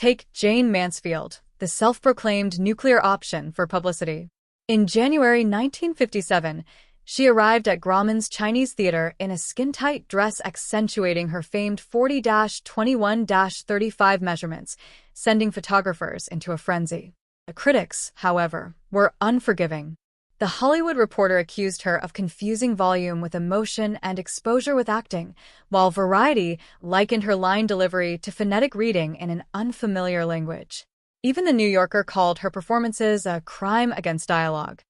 Take Jayne Mansfield, the self-proclaimed nuclear option for publicity. In January 1957, she arrived at Grauman's Chinese Theater in a skin-tight dress accentuating her famed 40-21-35 measurements, sending photographers into a frenzy. The critics, however, were unforgiving. The Hollywood Reporter accused her of confusing volume with emotion and exposure with acting, while Variety likened her line delivery to phonetic reading in an unfamiliar language. Even The New Yorker called her performances a crime against dialogue.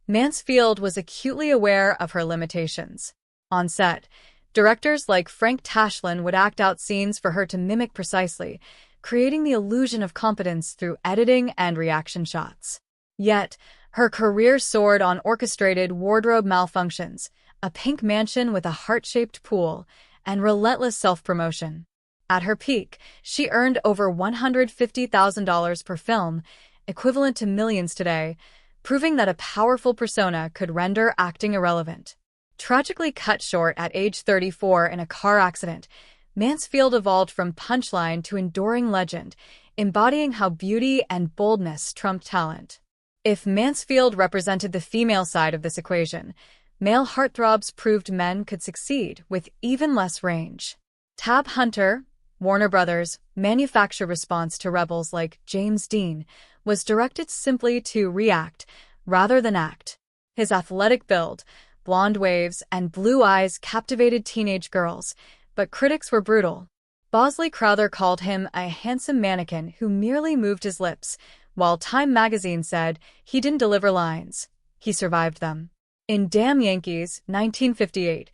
Mansfield was acutely aware of her limitations. On set, directors like Frank Tashlin would act out scenes for her to mimic precisely, creating the illusion of competence through editing and reaction shots. Yet, her career soared on orchestrated wardrobe malfunctions, a pink mansion with a heart-shaped pool, and relentless self-promotion. At her peak, she earned over $150,000 per film, equivalent to millions today, proving that a powerful persona could render acting irrelevant. Tragically cut short at age 34 in a car accident, Mansfield evolved from punchline to enduring legend, embodying how beauty and boldness trumped talent. If Mansfield represented the female side of this equation, male heartthrobs proved men could succeed with even less range. Tab Hunter, Warner Brothers' manufactured response to rebels like James Dean, was directed simply to react rather than act. His athletic build, blonde waves, and blue eyes captivated teenage girls, but critics were brutal. Bosley Crowther called him a handsome mannequin who merely moved his lips, while Time magazine said he didn't deliver lines, he survived them. In Damn Yankees, 1958,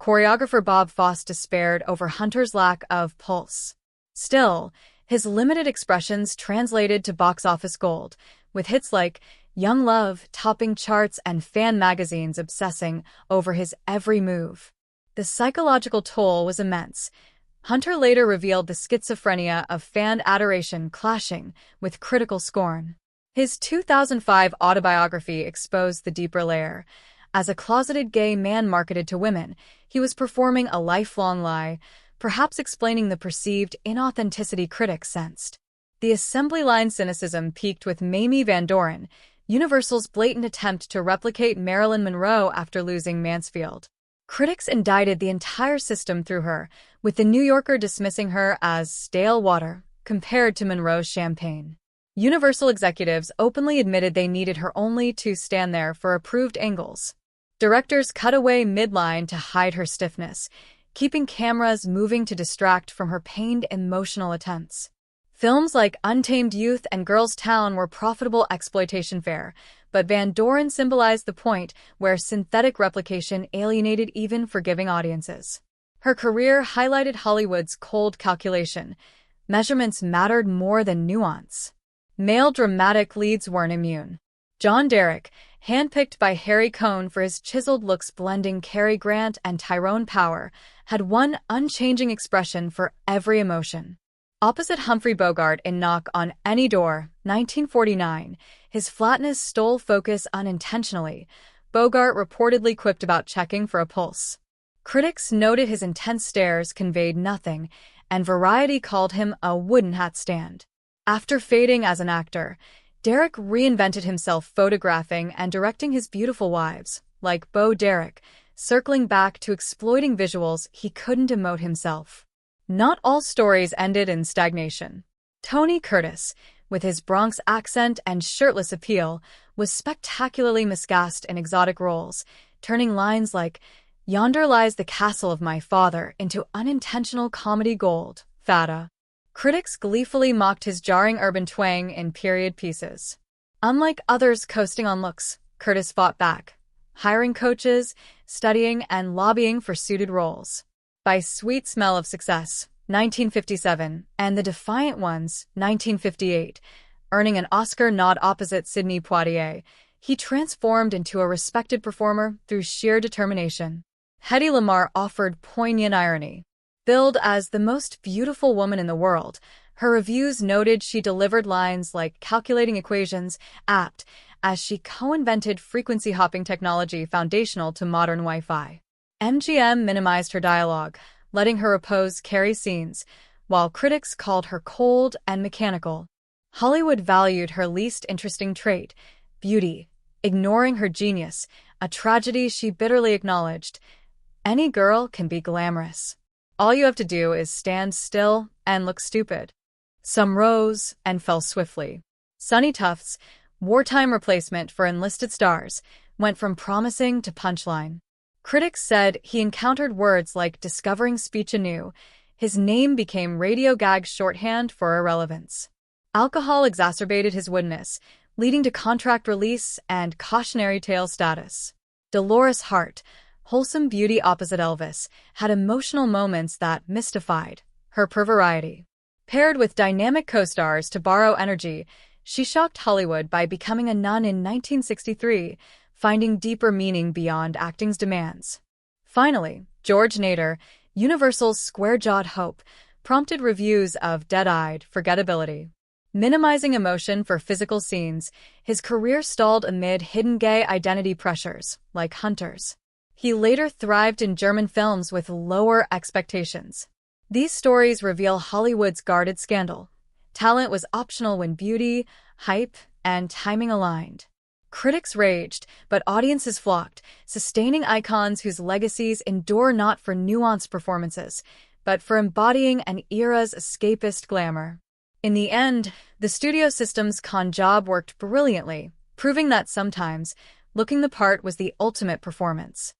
choreographer Bob Fosse despaired over Hunter's lack of pulse. Still, his limited expressions translated to box office gold, with hits like Young Love topping charts and fan magazines obsessing over his every move. The psychological toll was immense. Hunter later revealed the schizophrenia of fan adoration clashing with critical scorn. His 2005 autobiography exposed the deeper layer. As a closeted gay man marketed to women, he was performing a lifelong lie, perhaps explaining the perceived inauthenticity critics sensed. The assembly line cynicism peaked with Mamie Van Doren, Universal's blatant attempt to replicate Marilyn Monroe after losing Mansfield. Critics indicted the entire system through her, with The New Yorker dismissing her as stale water compared to Monroe's champagne. Universal executives openly admitted they needed her only to stand there for approved angles. Directors cut away midline to hide her stiffness, keeping cameras moving to distract from her pained emotional attempts. Films like Untamed Youth and Girls Town were profitable exploitation fare, but Van Doren symbolized the point where synthetic replication alienated even forgiving audiences. Her career highlighted Hollywood's cold calculation. Measurements mattered more than nuance. Male dramatic leads weren't immune. John Derek, handpicked by Harry Cohn for his chiseled looks blending Cary Grant and Tyrone Power, had one unchanging expression for every emotion. Opposite Humphrey Bogart in Knock on Any Door, 1949, his flatness stole focus unintentionally. Bogart reportedly quipped about checking for a pulse. Critics noted his intense stares conveyed nothing, and Variety called him a wooden hat stand. After fading as an actor, Derek reinvented himself photographing and directing his beautiful wives, like Bo Derek, circling back to exploiting visuals he couldn't emote himself. Not all stories ended in stagnation. Tony Curtis, with his Bronx accent and shirtless appeal, was spectacularly miscast in exotic roles, turning lines like, "Yonder lies the castle of my father," into unintentional comedy gold. Fata. Critics gleefully mocked his jarring urban twang in period pieces. Unlike others coasting on looks, Curtis fought back, hiring coaches, studying, and lobbying for suited roles. By Sweet Smell of Success, 1957, and The Defiant Ones, 1958, earning an Oscar nod opposite Sidney Poitier, he transformed into a respected performer through sheer determination. Hedy Lamarr offered poignant irony. Billed as the most beautiful woman in the world, her reviews noted she delivered lines like calculating equations, apt, as she co-invented frequency hopping technology foundational to modern Wi-Fi. MGM minimized her dialogue, letting her repose carry scenes, while critics called her cold and mechanical. Hollywood valued her least interesting trait, beauty, ignoring her genius, a tragedy she bitterly acknowledged. Any girl can be glamorous. All you have to do is stand still and look stupid. Some rose and fell swiftly. Sonny Tufts, wartime replacement for enlisted stars, went from promising to punchline. Critics said he encountered words like discovering speech anew. His name became radio gag shorthand for irrelevance. Alcohol exacerbated his woodiness, leading to contract release and cautionary tale status. Dolores Hart, wholesome beauty opposite Elvis, had emotional moments that mystified her pervariety. Paired with dynamic co-stars to borrow energy, she shocked Hollywood by becoming a nun in 1963, finding deeper meaning beyond acting's demands. Finally, George Nader, Universal's square-jawed hope, prompted reviews of dead-eyed forgettability. Minimizing emotion for physical scenes, his career stalled amid hidden gay identity pressures, like Hunters. He later thrived in German films with lower expectations. These stories reveal Hollywood's guarded scandal. Talent was optional when beauty, hype, and timing aligned. Critics raged, but audiences flocked, sustaining icons whose legacies endure not for nuanced performances, but for embodying an era's escapist glamour. In the end, the studio system's con job worked brilliantly, proving that sometimes looking the part was the ultimate performance.